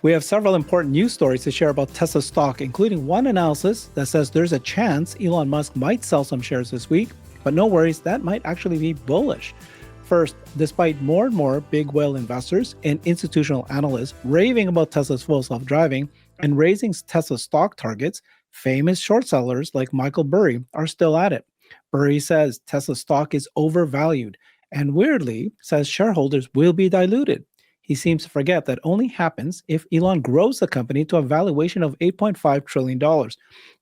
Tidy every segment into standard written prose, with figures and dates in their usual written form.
We have several important news stories to share about Tesla stock, including one analysis that says there's a chance Elon Musk might sell some shares this week, but no worries, that might actually be bullish. First, despite more and more big whale investors and institutional analysts raving about Tesla's full self-driving and raising Tesla stock targets, famous short sellers like Michael Burry are still at it. Burry says Tesla stock is overvalued and weirdly says shareholders will be diluted. He seems to forget that only happens if Elon grows the company to a valuation of $8.5 trillion.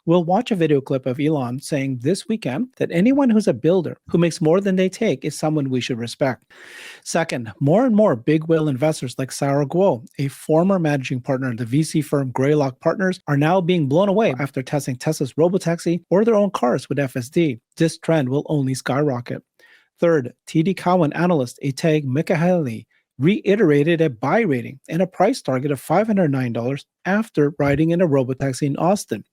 We'll watch a video clip of Elon saying this weekend that anyone who's a builder who makes more than they take is someone we should respect. Second, more and more big whale investors like Sarah Guo, a former managing partner of the VC firm Greylock Partners, are now being blown away after testing Tesla's Robotaxi or their own cars with FSD. This trend will only skyrocket. Third, TD Cowen analyst Itay Michaeli reiterated a buy rating and a price target of $509 after riding in a robotaxi in Austin.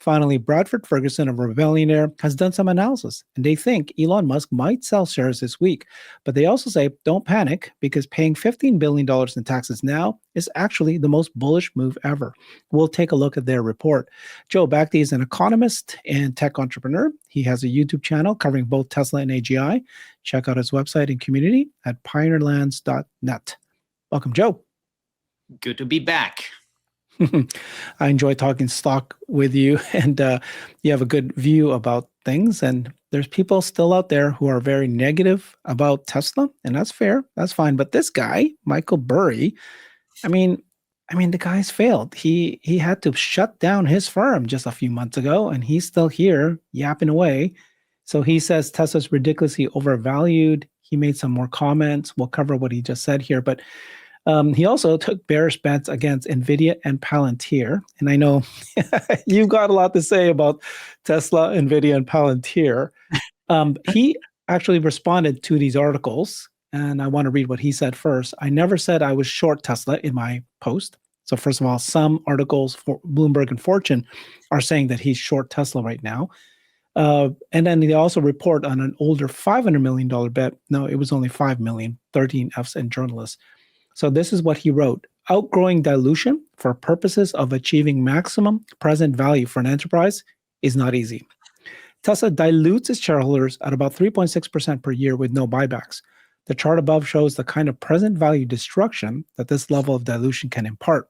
Finally, Bradford Ferguson of Billionaires has done some analysis, and they think Elon Musk might sell shares this week. But they also say, don't panic, because paying $15 billion in taxes now is actually the most bullish move ever. We'll take a look at their report. Joe Bakhti is an economist and tech entrepreneur. He has a YouTube channel covering both Tesla and AGI. Check out his website and community at pioneerlands.net. Welcome, Joe. Good to be back. I enjoy talking stock with you, and you have a good view about things. And there's people still out there who are very negative about Tesla, and that's fair. That's fine. But this guy, Michael Burry, I mean, the guy's failed. He had to shut down his firm just a few months ago, and he's still here yapping away. So he says Tesla's ridiculously overvalued. He made some more comments. We'll cover what he just said here, but he also took bearish bets against NVIDIA and Palantir. And I know you've got a lot to say about Tesla, NVIDIA, and Palantir. He actually responded to these articles, and I want to read what he said first. I never said I was short Tesla in my post. So first of all, some articles for Bloomberg and Fortune are saying that he's short Tesla right now. And then they also report on an older $500 million bet. No, it was only $5 million, 13 Fs and journalists. So this is what he wrote. Outgrowing dilution for purposes of achieving maximum present value for an enterprise is not easy. Tesla dilutes its shareholders at about 3.6% per year with no buybacks. The chart above shows the kind of present value destruction that this level of dilution can impart.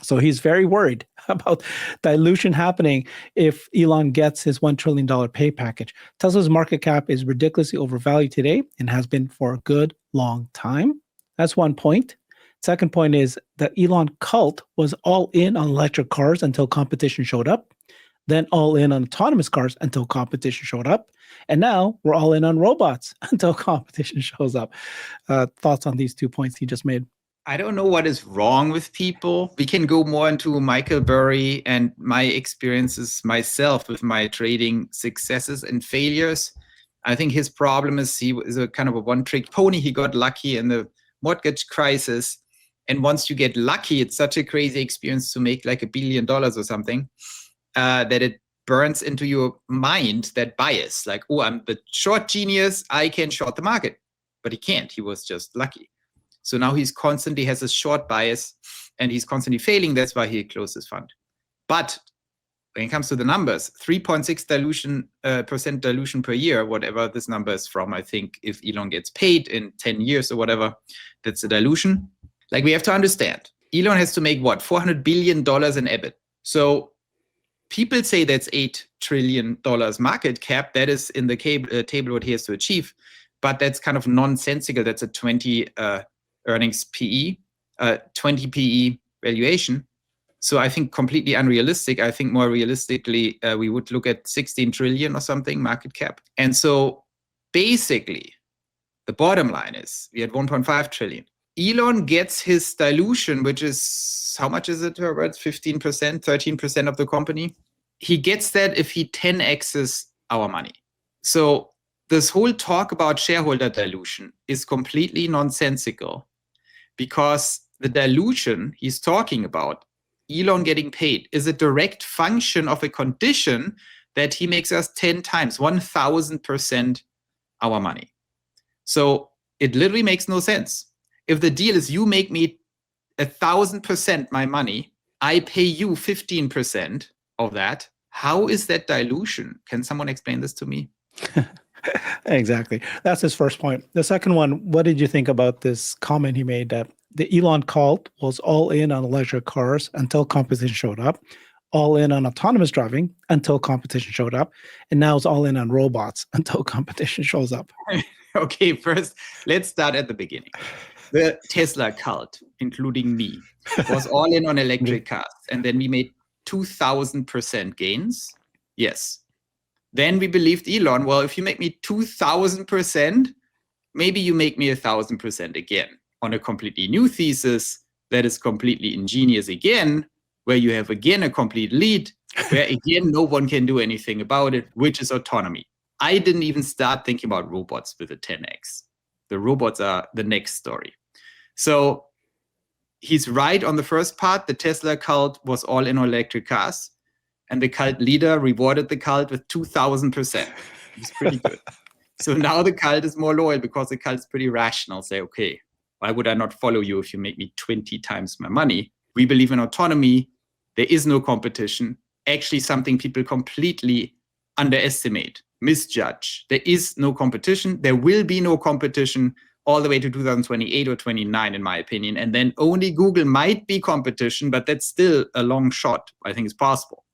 So he's very worried about dilution happening if Elon gets his $1 trillion pay package. Tesla's market cap is ridiculously overvalued today and has been for a good long time. That's one point. Second point is the Elon cult was all in on electric cars until competition showed up, then all in on autonomous cars until competition showed up, and now we're all in on robots until competition shows up. Thoughts on these 2 points he just made? I don't know what is wrong with people. We can go more into Michael Burry and my experiences myself with my trading successes and failures. I think his problem is he is a kind of a one-trick pony. He got lucky in the mortgage crisis, and once you get lucky, it's such a crazy experience to make like $1 billion or something that it burns into your mind that bias, like, oh, I'm the short genius, I can short the market. But he can't. He was just lucky. So now he's constantly has a short bias and he's constantly failing. That's why he closed his fund. But when it comes to the numbers, 3.6% dilution per year, whatever this number is from, I think if Elon gets paid in 10 years or whatever, that's a dilution. Like, we have to understand, Elon has to make what, $400 billion in EBIT. So people say that's $8 trillion market cap. That is in the table what he has to achieve. But that's kind of nonsensical. That's a 20 earnings PE, 20 PE valuation. So I think completely unrealistic. I think more realistically, we would look at 16 trillion or something market cap. And so basically, the bottom line is we had 1.5 trillion. Elon gets his dilution, which is, how much is it, Herbert? 15%, 13% of the company. He gets that if he 10x's our money. So this whole talk about shareholder dilution is completely nonsensical, because the dilution he's talking about, Elon getting paid, is a direct function of a condition that he makes us 10 times, 1,000% our money. So it literally makes no sense. If the deal is you make me 1,000% my money. I pay you 15% of that. How is that dilution? Can someone explain this to me? Exactly. That's his first point. The second one, what did you think about this comment he made that the Elon cult was all in on electric cars until competition showed up, all in on autonomous driving until competition showed up, and now it's all in on robots until competition shows up? Okay, first, let's start at the beginning. The Tesla cult, including me, was all in on electric cars. And then we made 2,000% gains. Yes. Then we believed Elon, well, if you make me 2,000%, maybe you make me 1,000% again on a completely new thesis that is completely ingenious again, where you have again a complete lead, where again, no one can do anything about it, which is autonomy. I didn't even start thinking about robots with a 10x. The robots are the next story. So he's right on the first part. The Tesla cult was all in on electric cars. And the cult leader rewarded the cult with 2,000%. It's pretty good. So now the cult is more loyal because the cult is pretty rational. Say, okay, why would I not follow you if you make me 20 times my money? We believe in autonomy. There is no competition. Actually, something people completely underestimate, misjudge. There is no competition. There will be no competition all the way to 2028 or 29, in my opinion. And then only Google might be competition, but that's still a long shot. I think it's possible.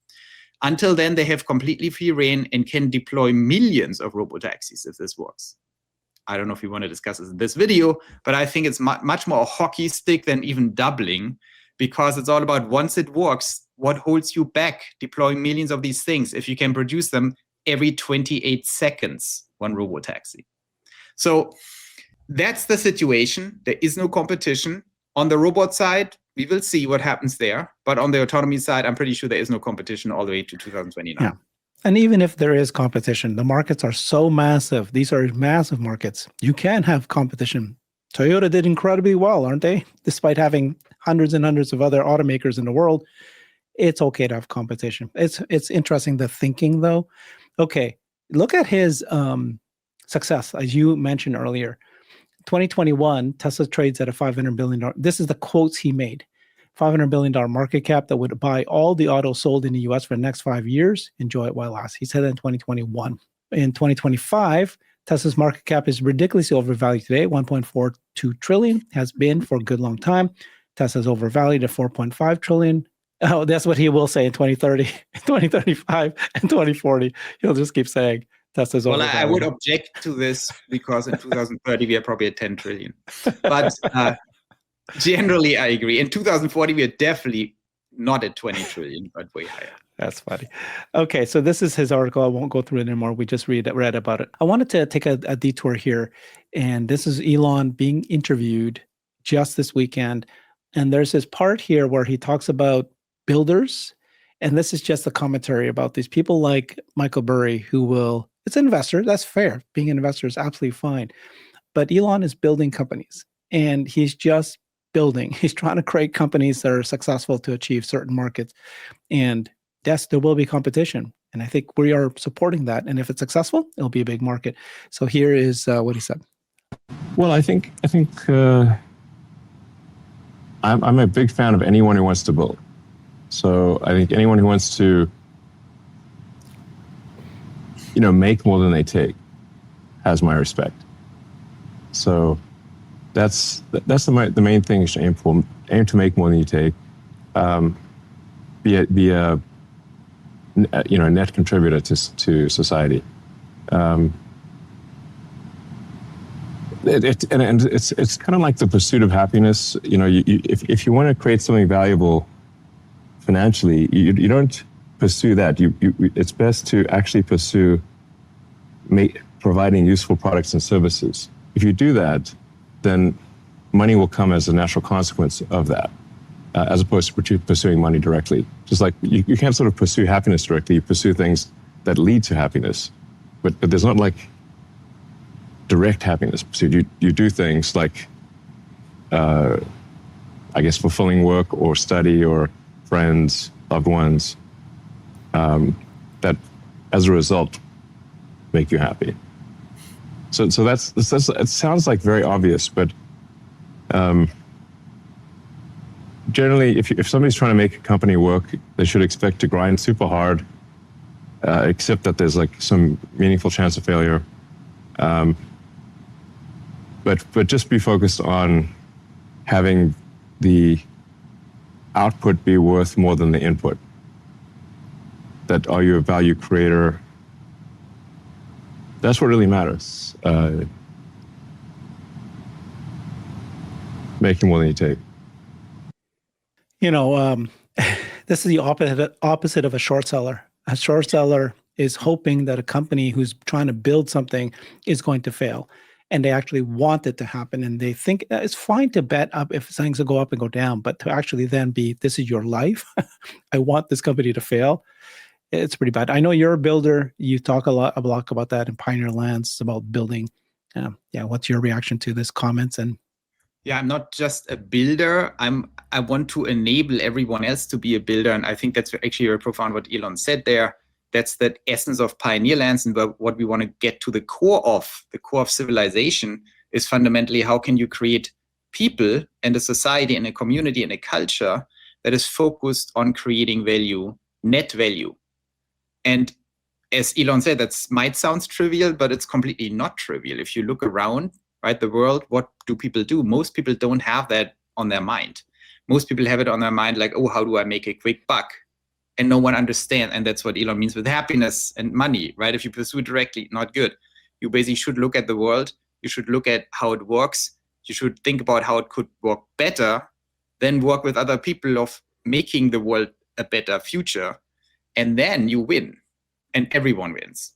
Until then, they have completely free reign and can deploy millions of robotaxis if this works. I don't know if you want to discuss this in this video, but I think it's much more a hockey stick than even doubling, because it's all about once it works, what holds you back deploying millions of these things if you can produce them every 28 seconds, one robotaxi. So that's the situation. There is no competition. On the robot side, we will see what happens there. But on the autonomy side, I'm pretty sure there is no competition all the way to 2029. Yeah. And even if there is competition, the markets are so massive. These are massive markets. You can have competition. Toyota did incredibly well, aren't they? Despite having hundreds and hundreds of other automakers in the world, it's okay to have competition. It's interesting, the thinking, though. Okay, look at his success, as you mentioned earlier. 2021, Tesla trades at a $500 billion. This is the quotes he made. $500 billion market cap that would buy all the autos sold in the US for the next 5 years. Enjoy it while it lasts. He said that in 2021. In 2025, Tesla's market cap is ridiculously overvalued today. 1.42 trillion has been for a good long time. Tesla's overvalued at 4.5 trillion. Oh, that's what he will say in 2030, 2035, and 2040. He'll just keep saying Tesla's overvalued. Well, I would object to this because in 2030, we are probably at 10 trillion. But generally, I agree. In 2040, we are definitely not at 20 trillion, but way higher. That's funny. Okay, so this is his article. I won't go through it anymore. We just read about it. I wanted to take a detour here, and this is Elon being interviewed just this weekend. And there's this part here where he talks about builders, and this is just a commentary about these people like Michael Burry, who will, it's an investor, that's fair. Being an investor is absolutely fine. But Elon is building companies, and he's just building. He's trying to create companies that are successful to achieve certain markets. And yes, there will be competition. And I think we are supporting that. And if it's successful, it'll be a big market. So here is what he said. Well, I think I'm a big fan of anyone who wants to build. So I think anyone who wants to, make more than they take has my respect. So that's the main thing you should aim for. Aim to make more than you take. Be a net contributor to society. It's kind of like the pursuit of happiness. If you want to create something valuable financially, you don't pursue that. It's best to actually pursue providing useful products and services. If you do that, then money will come as a natural consequence of that, as opposed to pursuing money directly. Just like you can't sort of pursue happiness directly, you pursue things that lead to happiness. But there's not like direct happiness pursuit. You do things like, fulfilling work or study or friends, loved ones, that as a result make you happy. So that's it sounds like very obvious, but generally, if somebody's trying to make a company work, they should expect to grind super hard, except that there's like some meaningful chance of failure. But just be focused on having the output be worth more than the input. That are you a value creator? That's what really matters. Making more than you take. You know, this is the opposite of a short seller. A short seller is hoping that a company who's trying to build something is going to fail. And they actually want it to happen. And they think it's fine to bet up if things will go up and go down, but to actually then be, this is your life. I want this company to fail. It's pretty bad. I know you're a builder. You talk a lot about that in Pioneer Lands, about building. What's your reaction to this comments? And yeah, I'm not just a builder. I want to enable everyone else to be a builder. And I think that's actually very profound what Elon said there. That's the essence of Pioneer Lands, and what we want to get to the core of civilization is fundamentally how can you create people and a society and a community and a culture that is focused on creating value, net value. And as Elon said, that might sound trivial, but it's completely not trivial. If you look around, right, the world, what do people do? Most people don't have that on their mind. Most people have it on their mind like, oh, how do I make a quick buck? And no one understands. And that's what Elon means with happiness and money, right? If you pursue it directly, not good. You basically should look at the world. You should look at how it works. You should think about how it could work better, then work with other people of making the world a better future. And then you win, and everyone wins.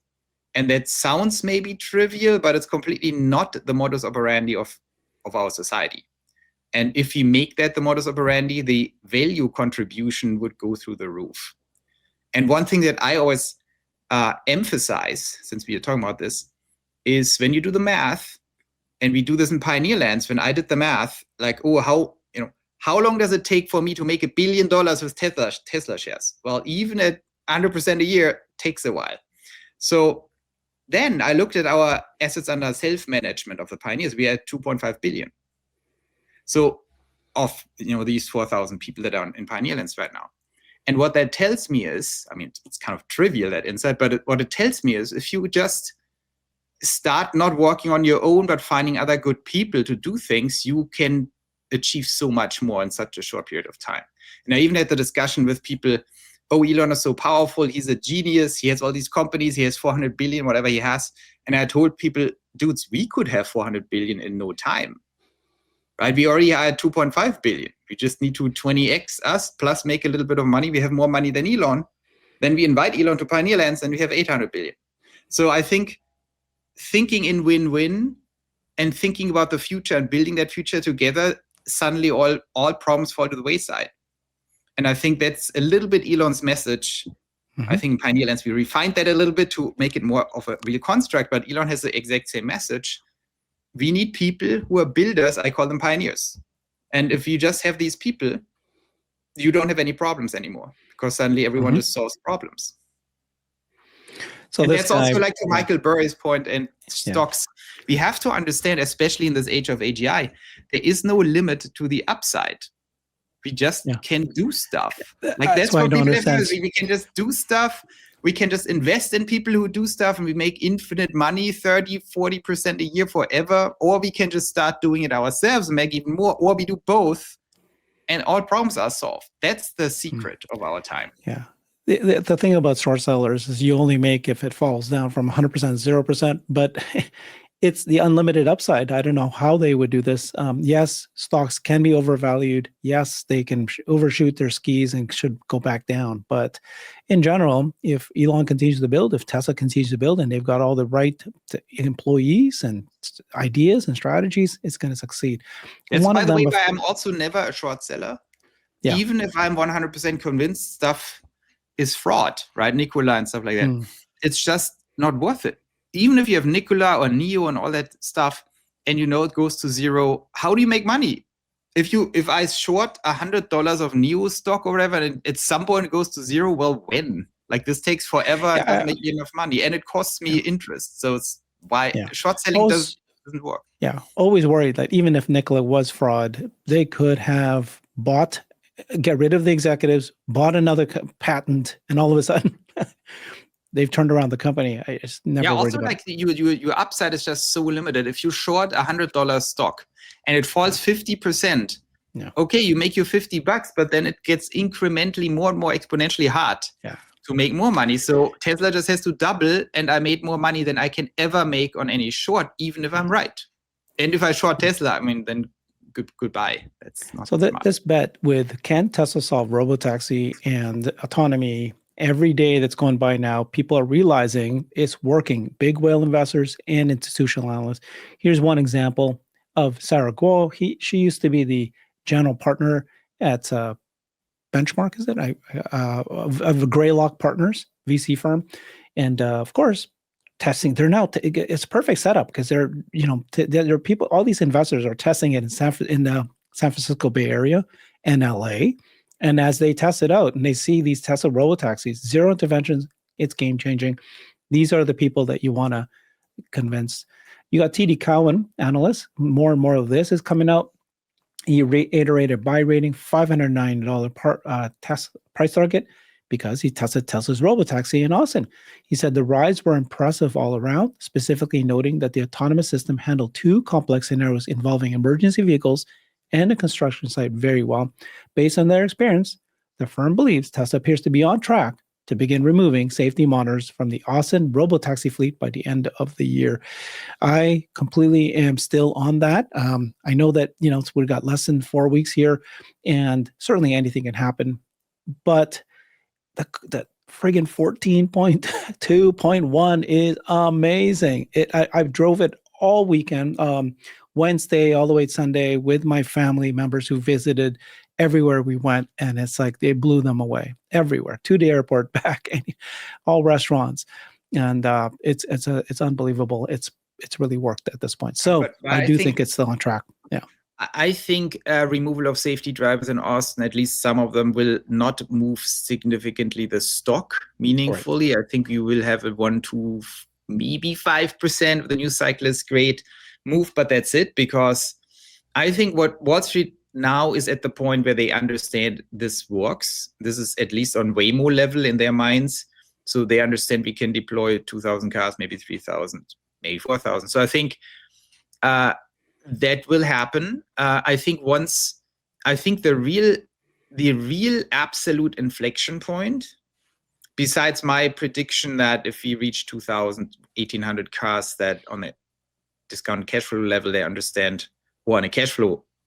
And that sounds maybe trivial, but it's completely not the modus operandi of our society. And if we make that the modus operandi, the value contribution would go through the roof. And one thing that I always emphasize, since we are talking about this, is when you do the math, and we do this in Pioneer Lands, when I did the math, like, oh, how long does it take for me to make $1 billion with Tesla shares? Well, even at 100% a year takes a while. So then I looked at our assets under self-management of the pioneers. We had 2.5 billion. So of these 4,000 people that are in Pioneer Lands right now. And what that tells me is, I mean, it's kind of trivial, that insight, but what it tells me is if you just start not working on your own, but finding other good people to do things, you can achieve so much more in such a short period of time. And I even had the discussion with people, oh, Elon is so powerful, he's a genius, he has all these companies, he has 400 billion, whatever he has. And I told people, dudes, we could have 400 billion in no time. Right? We already are at 2.5 billion. We just need to 20x us plus make a little bit of money. We have more money than Elon. Then we invite Elon to Pioneer Lands and we have 800 billion. So I think thinking in win-win and thinking about the future and building that future together, suddenly all problems fall to the wayside. And I think that's a little bit Elon's message. Mm-hmm. I think in Pioneer Lands, we refined that a little bit to make it more of a real construct, but Elon has the exact same message. We need people who are builders. I call them pioneers. And if you just have these people, you don't have any problems anymore because suddenly everyone just solves problems. So and that's also like to Michael Burry's point and stocks. We have to understand, especially in this age of AGI, there is no limit to the upside. We just can do stuff. Like that's what people have to do. We can just do stuff. We can just invest in people who do stuff and we make infinite money, 30, 40% a year forever. Or we can just start doing it ourselves and make even more. Or we do both and all problems are solved. That's the secret of our time. Yeah. The thing about short sellers is you only make if it falls down from 100% to 0%, but it's the unlimited upside. I don't know how they would do this. Yes, stocks can be overvalued. Yes, they can overshoot their skis and should go back down. But in general, if Elon continues to build, if Tesla continues to build, and they've got all the right employees and ideas and strategies, it's going to succeed. Yes, by the way, I'm also never a short seller. Yeah. Even if I'm 100% convinced stuff is fraud, right? Nikola and stuff like that. It's just not worth it. Even if you have Nikola or Neo and all that stuff, and it goes to zero, how do you make money? If I short $100 of Neo stock or whatever, and at some point it goes to zero, well, when? Like this takes forever and doesn't make enough money, and it costs me interest. So it's why short selling doesn't work. Yeah, always worried that even if Nikola was fraud, they could have bought get rid of the executives, bought another patent, and all of a sudden they've turned around the company. I just never worried also about like your upside is just so limited. If you short $100 stock and it falls 50%, okay, you make your $50, but then it gets incrementally more and more exponentially hard to make more money. So Tesla just has to double, and I made more money than I can ever make on any short, even if I'm right. And if I short Tesla, I mean, then goodbye. That's not so smart. This bet with can Tesla solve robotaxi and autonomy, every day that's going by now, people are realizing it's working. Big whale investors and institutional analysts. Here's one example of Sarah Guo. She used to be the general partner at Benchmark, is it? Of Greylock Partners, VC firm, and of course, testing. They're now it's a perfect setup because they're there are people. All these investors are testing it in the San Francisco Bay Area and LA, and as they test it out and they see these Tesla robotaxis, zero interventions, it's game changing. These are the people that you want to convince. You got TD Cowen analysts. More and more of this is coming out. He reiterated buy rating, $509 price target, because he tested Tesla's robotaxi in Austin. He said the rides were impressive all around, specifically noting that the autonomous system handled 2 complex scenarios involving emergency vehicles and a construction site very well. Based on their experience, the firm believes Tesla appears to be on track to begin removing safety monitors from the Austin robotaxi fleet by the end of the year. I completely am still on that. I know that, we've got less than 4 weeks here, and certainly anything can happen. But the friggin' 14.2.1 is amazing. I drove it all weekend, Wednesday all the way to Sunday, with my family members who visited everywhere we went, and it's like they blew them away everywhere, to the airport, back, all restaurants, and it's unbelievable. It's really worked at this point. So but I think it's still on track. Yeah. I think removal of safety drivers in Austin, at least some of them, will not move significantly the stock meaningfully. Right. I think you will have a 1 to maybe 5% of the new cycle is great move, but that's it, because I think what Wall Street now is at the point where they understand this works. This is at least on Waymo level in their minds. So they understand we can deploy 2,000 cars, maybe 3,000, maybe 4,000. So I think that will happen. I think the real absolute inflection point, besides my prediction that if we reach 2,000, 1,800 cars, that on a discounted cash flow level, they understand, or on a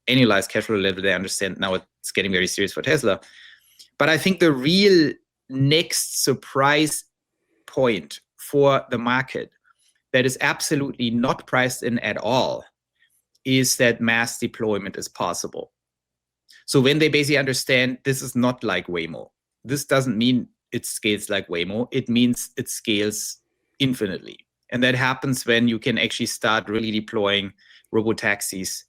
annualized cash flow level, they understand now it's getting very serious for Tesla. But I think the real next surprise point for the market that is absolutely not priced in at all is that mass deployment is possible. So when they basically understand this is not like Waymo, this doesn't mean it scales like Waymo, it means it scales infinitely. And that happens when you can actually start really deploying robotaxis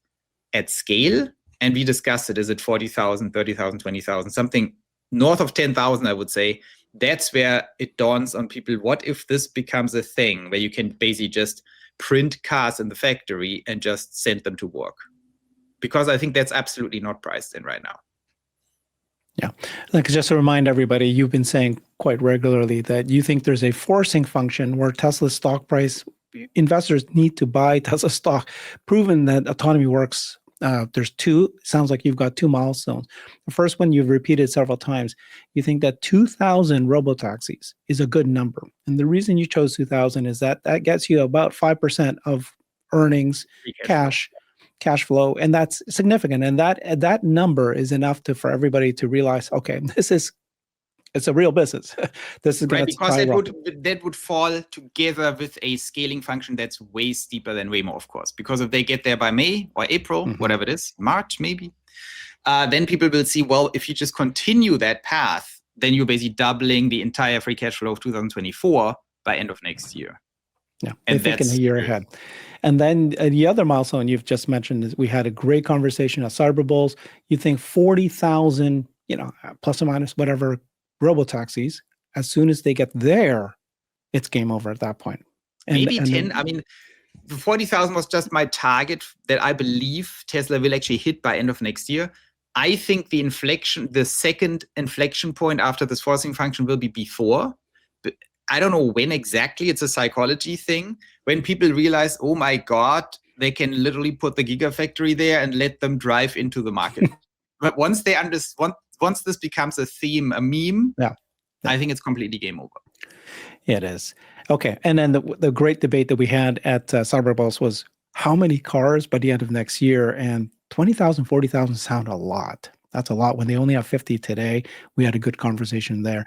at scale. And we discussed it, is it 40,000, 30,000, 20,000, something north of 10,000, I would say. That's where it dawns on people, what if this becomes a thing where you can basically just print cars in the factory and just send them to work? Because I think that's absolutely not priced in right now. Yeah. Like, just to remind everybody, you've been saying quite regularly that you think there's a forcing function where Tesla's stock price, investors need to buy Tesla stock, proven that autonomy works. There's 2, sounds like you've got 2 milestones. The first one you've repeated several times. You think that 2,000 robotaxis is a good number. And the reason you chose 2,000 is that gets you about 5% of earnings, cash flow, and that's significant. And that number is enough for everybody to realize, okay, it's a real business. This is going to because that would fall together with a scaling function that's way steeper than Waymo, of course. Because if they get there by May or April, whatever it is, March maybe, then people will see, well, if you just continue that path, then you're basically doubling the entire free cash flow of 2024 by end of next year. Yeah, and they think in a year ahead. And then the other milestone you've just mentioned is we had a great conversation at Cyber Bulls. You think 40,000, plus or minus whatever, robotaxis, as soon as they get there, it's game over at that point. Maybe 10. I mean, the 40,000 was just my target that I believe Tesla will actually hit by end of next year. I think the second inflection point after this forcing function will be before. But I don't know when exactly. It's a psychology thing. When people realize, oh my God, they can literally put the gigafactory there and let them drive into the market. But once they understand, once this becomes a theme, a meme, I think it's completely game over. Yeah, it is. Okay. And then the great debate that we had at Cyberbulls was how many cars by the end of next year? And 20,000, 40,000 sound a lot. That's a lot when they only have 50 today. We had a good conversation there.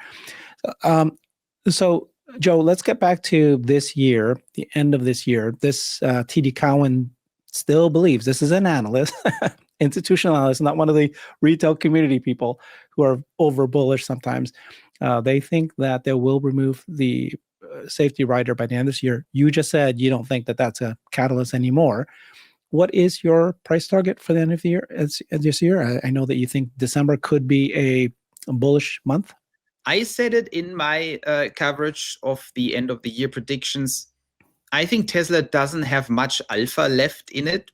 So, Joe, let's get back to this year, the end of this year. This TD Cowen still believes, this is an analyst, institutional analyst, not one of the retail community people who are over bullish sometimes. They think that they will remove the safety rider by the end of this year. You just said you don't think that that's a catalyst anymore. What is your price target for the end of the year? This year, I know that you think December could be a bullish month. I said it in my coverage of the end of the year predictions. I think Tesla doesn't have much alpha left in it.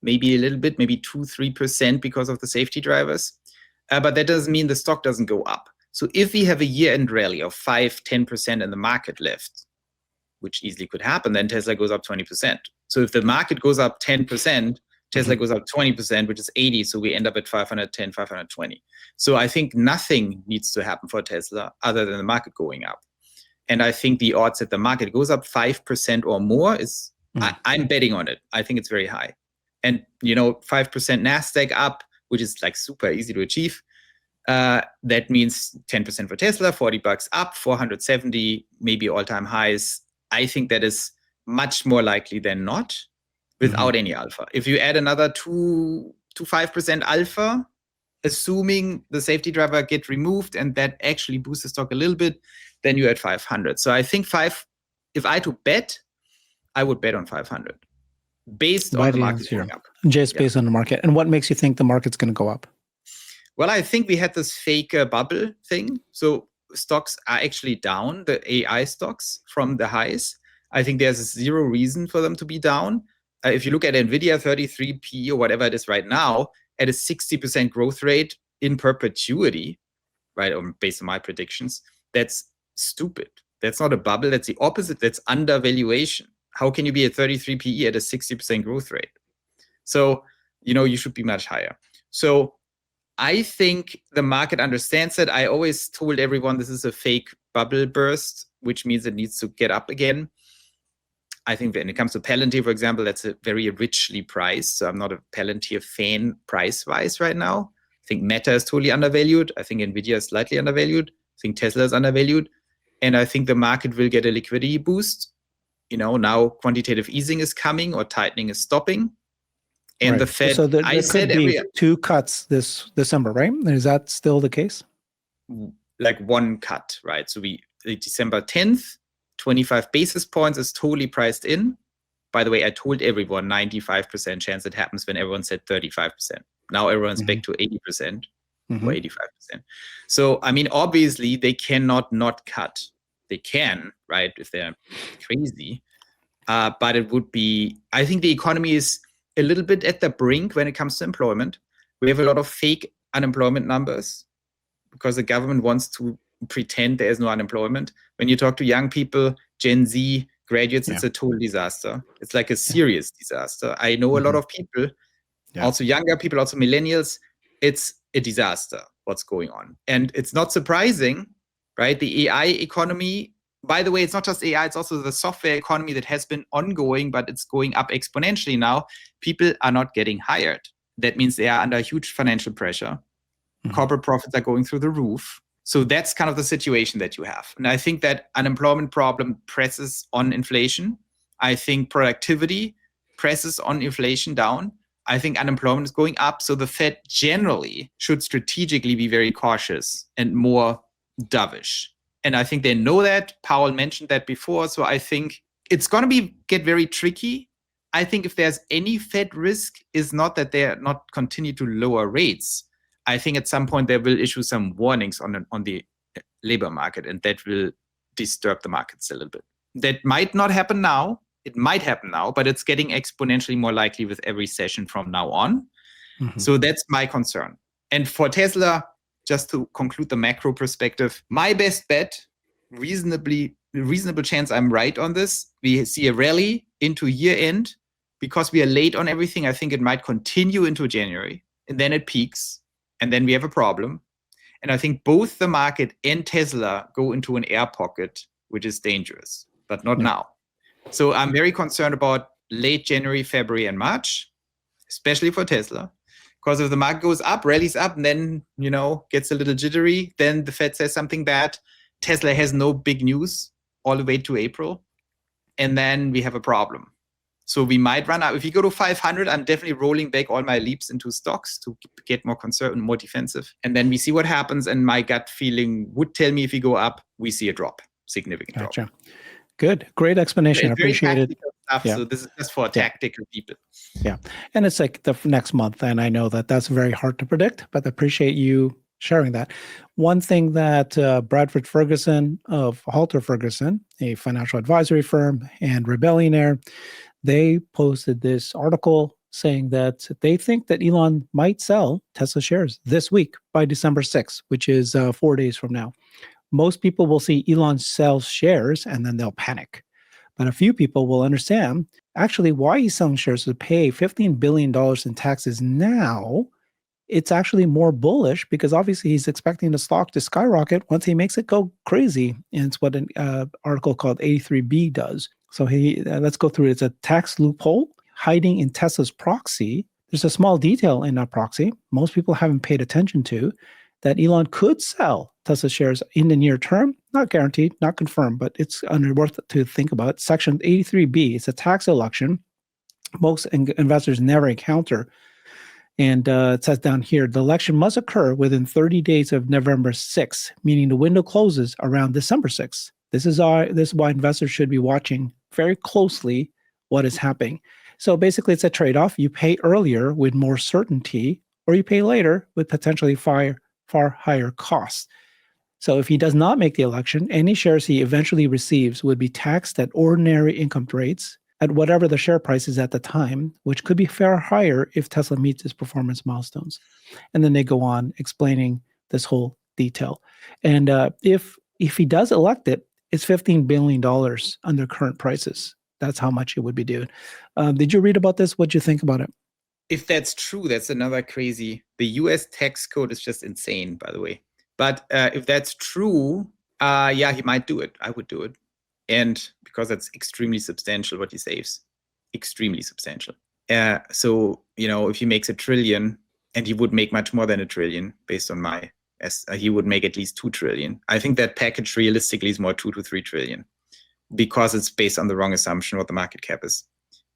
Maybe a little bit, maybe 2-3% because of the safety drivers. But that doesn't mean the stock doesn't go up. So if we have a year-end rally of 5-10% in the market left, which easily could happen, then Tesla goes up 20%. So if the market goes up 10%, Tesla goes up 20%, which is 80. So we end up at 510, 520. So I think nothing needs to happen for Tesla other than the market going up. And I think the odds that the market goes up 5% or more is, I'm betting on it. I think it's very high. And, 5% NASDAQ up, which is like super easy to achieve. That means 10% for Tesla, $40 up, 470, maybe all-time highs. I think that is much more likely than not without any alpha. If you add another 2 to 5% alpha, assuming the safety driver get removed and that actually boosts the stock a little bit, then you're at 500. So I think if I had to bet, I would bet on 500 based on the market going up. Just based on the market. And what makes you think the market's going to go up? Well, I think we had this fake bubble thing. So stocks are actually down, the AI stocks from the highs. I think there's zero reason for them to be down. If you look at NVIDIA, 33p or whatever it is right now, at a 60% growth rate in perpetuity, right, or based on my predictions, that's stupid. That's not a bubble. That's the opposite. That's undervaluation. How can you be at 33p at a 60% growth rate? So, you should be much higher. So I think the market understands that. I always told everyone this is a fake bubble burst, which means it needs to get up again. I think when it comes to Palantir, for example, that's a very richly priced. So I'm not a Palantir fan price-wise right now. I think Meta is totally undervalued. I think NVIDIA is slightly undervalued. I think Tesla is undervalued. And I think the market will get a liquidity boost. Now quantitative easing is coming or tightening is stopping. And the Fed, so there could be 2 cuts this December, right? Is that still the case? Like 1 cut, right? So December 10th, 25 basis points is totally priced in. By the way, I told everyone 95% chance it happens when everyone said 35%. Now everyone's back to 80% or 85%. So, obviously they cannot not cut. They can, right, if they're crazy. But it would be, I think the economy is a little bit at the brink when it comes to employment. We have a lot of fake unemployment numbers because the government wants to pretend there is no unemployment. When you talk to young people, Gen Z graduates, it's a total disaster. It's like a serious disaster. I know a lot of people, also younger people, also millennials. It's a disaster what's going on. And it's not surprising, right? The AI economy, by the way, it's not just AI, it's also the software economy that has been ongoing, but it's going up exponentially now. People are not getting hired. That means they are under huge financial pressure. Corporate profits are going through the roof. So that's kind of the situation that you have. And I think that unemployment problem presses on inflation. I think productivity presses on inflation down. I think unemployment is going up. So the Fed generally should strategically be very cautious and more dovish. And I think they know that. Powell mentioned that before. So I think it's going to get very tricky. I think if there's any Fed risk is not that they're not continue to lower rates. I think at some point they will issue some warnings on the labor market, and that will disturb the markets a little bit. That might not happen now. It might happen now, but it's getting exponentially more likely with every session from now on. So that's my concern. And for Tesla, just to conclude the macro perspective, my best bet, reasonable chance I'm right on this. We see a rally into year end because we are late on everything. I think it might continue into January, and then it peaks, and then we have a problem. And I think both the market and Tesla go into an air pocket, which is dangerous, but not now. So I'm very concerned about late January, February, and March, especially for Tesla. Because if the market goes up, rallies up, and then, gets a little jittery, then the Fed says something bad. Tesla has no big news all the way to April. And then we have a problem. So we might run out. If you go to 500, I'm definitely rolling back all my leaps into stocks to get more conservative, more defensive. And then we see what happens. And my gut feeling would tell me if you go up, we see a drop, significant drop. Good. Great explanation. I appreciate it. Stuff, yeah. So this is just for tactical people. Yeah. And it's like the next month. And I know that that's very hard to predict, but I appreciate you sharing that. One thing that Bradford Ferguson of Halter Ferguson, a financial advisory firm, and Billionaires, they posted this article saying that they think that Elon might sell Tesla shares this week by December 6th, which is 4 days from now. Most people will see Elon sell shares and then they'll panic. But a few people will understand actually why he's selling shares to pay $15 billion in taxes now. It's actually more bullish because obviously he's expecting the stock to skyrocket once he makes it go crazy. And it's what an article called 83B does. So let's go through it. It's a tax loophole hiding in Tesla's proxy. There's a small detail in that proxy most people haven't paid attention to, that Elon could sell Tesla shares in the near term. Not guaranteed, not confirmed, but it's worth to think about. Section 83B, it's a tax election most investors never encounter. And it says down here, the election must occur within 30 days of November 6th, meaning the window closes around December 6th. This is why investors should be watching very closely what is happening. So basically, it's a trade-off. You pay earlier with more certainty, or you pay later with potentially far higher costs. So if he does not make the election, any shares he eventually receives would be taxed at ordinary income rates at whatever the share price is at the time, which could be far higher if Tesla meets its performance milestones. And then they go on explaining this whole detail. And if he does elect it, it's $15 billion under current prices. That's how much it would be due. Did you read about this? What'd you think about it? If that's true, that's another crazy. The US tax code is just insane, by the way. But if that's true, yeah, he might do it. I would do it. And because that's extremely substantial what he saves, extremely substantial. So, if he makes $1 trillion, and he would make much more than $1 trillion based on he would make at least $2 trillion. I think that package realistically is more $2 to $3 trillion because it's based on the wrong assumption what the market cap is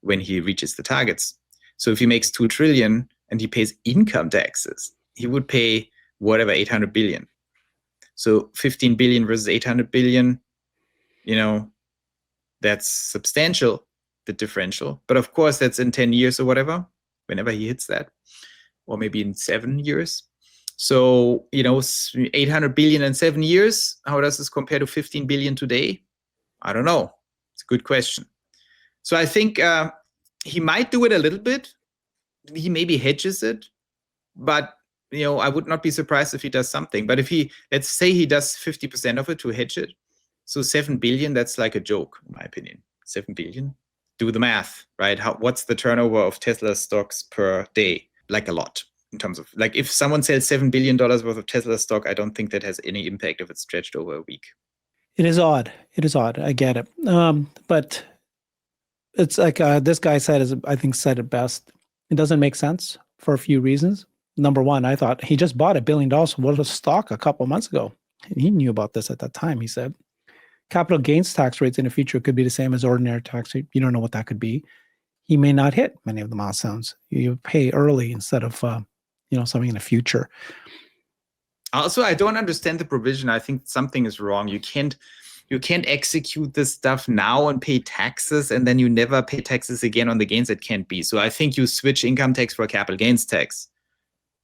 when he reaches the targets. So if he makes $2 trillion and he pays income taxes, he would pay whatever, 800 billion. So 15 billion versus 800 billion, that's substantial, the differential. But of course, that's in 10 years or whatever, whenever he hits that, or maybe in 7 years. So, 800 billion in 7 years, how does this compare to 15 billion today? I don't know. It's a good question. So I think he might do it a little bit. He maybe hedges it, but I would not be surprised if he does something. But if let's say he does 50% of it to hedge it, so 7 billion, that's like a joke, in my opinion. 7 billion. Do the math, right? What's the turnover of Tesla stocks per day? Like a lot, in terms of, like, if someone sells $7 billion worth of Tesla stock, I don't think that has any impact if it's stretched over a week. It is odd. I get it. But it's like this guy said it best. It doesn't make sense for a few reasons. Number one, I thought he just bought $1 billion worth of stock a couple of months ago. And he knew about this at that time, he said. Capital gains tax rates in the future could be the same as ordinary tax rate. You don't know what that could be. He may not hit many of the milestones. You pay early instead of something in the future. Also, I don't understand the provision. I think something is wrong. You can't execute this stuff now and pay taxes, and then you never pay taxes again on the gains. It can't be. So I think you switch income tax for capital gains tax,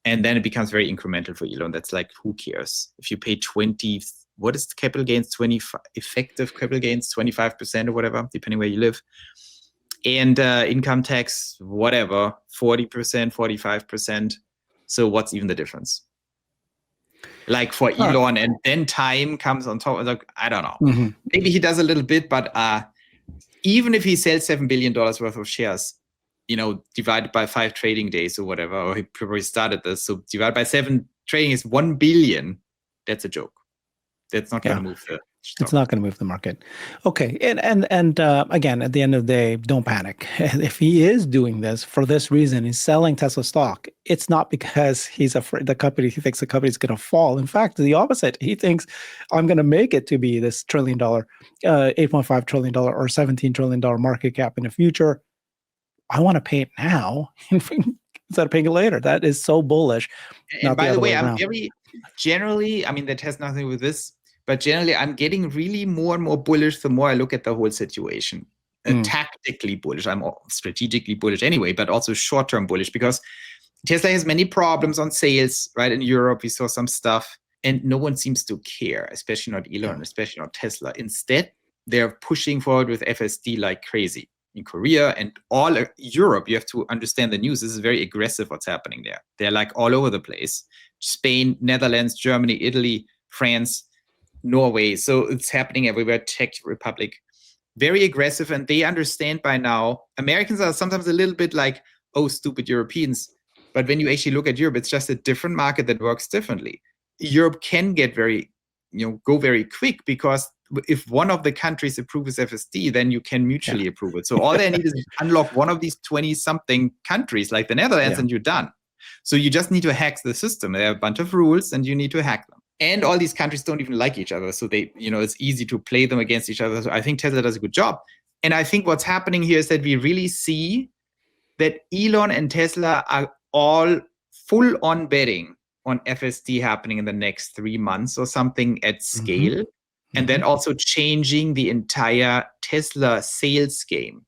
and then it becomes very incremental for Elon. That's like, who cares? If you pay 20, what is the capital gains? 25 effective capital gains, 25% or whatever, depending where you live. And income tax, whatever, 40%, 45%. So what's even the difference? Like for Elon, and then time comes on top. Like, I don't know. Maybe he does a little bit, but even if he sells $7 billion worth of shares, divided by 5 trading days or whatever, or he probably started this, so divided by 7 trading is 1 billion. That's a joke. That's not going to move the stock. It's not going to move the market. Okay, and again, at the end of the day, don't panic. If he is doing this for this reason, he's selling Tesla stock, it's not because he's afraid he thinks the company's going to fall. In fact, the opposite. He thinks, I'm going to make it to be this $1 trillion, $8.5 trillion or $17 trillion market cap in the future. I want to pay it now instead of paying it later. That is so bullish. And by the way, I'm very generally, that has nothing to do with this, but generally I'm getting really more and more bullish the more I look at the whole situation. Tactically bullish. I'm strategically bullish anyway, but also short-term bullish, because Tesla has many problems on sales, right? In Europe, we saw some stuff, and no one seems to care, especially not Elon, especially not Tesla. Instead, they're pushing forward with FSD like crazy. In Korea and all Europe, you have to understand the news. This is very aggressive what's happening there. They're like all over the place. Spain, Netherlands, Germany, Italy, France, Norway. So it's happening everywhere. Czech Republic. Very aggressive. And they understand by now. Americans are sometimes a little bit like, oh, stupid Europeans. But when you actually look at Europe, it's just a different market that works differently. Europe can get go very quick, because if one of the countries approves FSD, then you can mutually approve it. So all they need is unlock one of these 20-something countries like the Netherlands, and you're done. So you just need to hack the system. There are a bunch of rules, and you need to hack them. And all these countries don't even like each other. So they, it's easy to play them against each other. So I think Tesla does a good job. And I think what's happening here is that we really see that Elon and Tesla are all full on betting on FSD happening in the next 3 months or something at scale. And then also changing the entire Tesla sales game.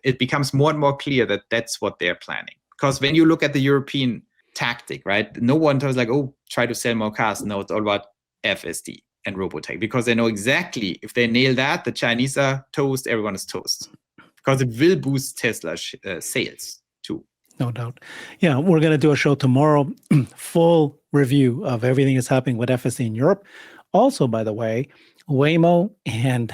It becomes more and more clear that that's what they're planning. Because when you look at the European tactic, right, no one was like, oh, try to sell more cars. No, it's all about FSD and Robotaxi, because they know exactly if they nail that, the Chinese are toast, everyone is toast. Because it will boost Tesla sales too. No doubt. Yeah, we're going to do a show tomorrow, full review of everything that's happening with FSD in Europe. Also, by the way, Waymo and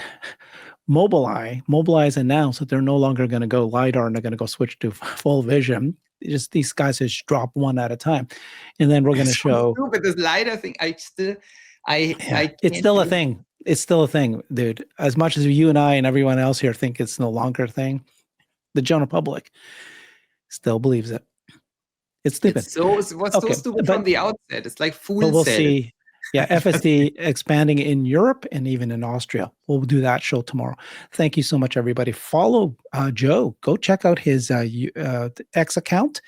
Mobileye has announced that they're no longer going to go LiDAR, and they're going to go switch to full vision. Just these guys just drop one at a time. And then we're going to show. Stupid, this LiDAR thing, it's still a thing. It's still a thing, dude. As much as you and I and everyone else here think it's no longer a thing, the general public still believes it. It's stupid. So stupid from the outset. It's like fool we'll said. See. Yeah, FSD expanding in Europe and even in Austria. We'll do that show tomorrow. Thank you so much, everybody. Follow Joe. Go check out his X account,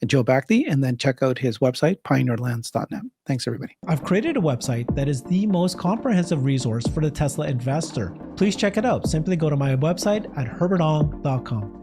Joe Backley, and then check out his website, pioneerlands.net. Thanks, everybody. I've created a website that is the most comprehensive resource for the Tesla investor. Please check it out. Simply go to my website at herbertong.com.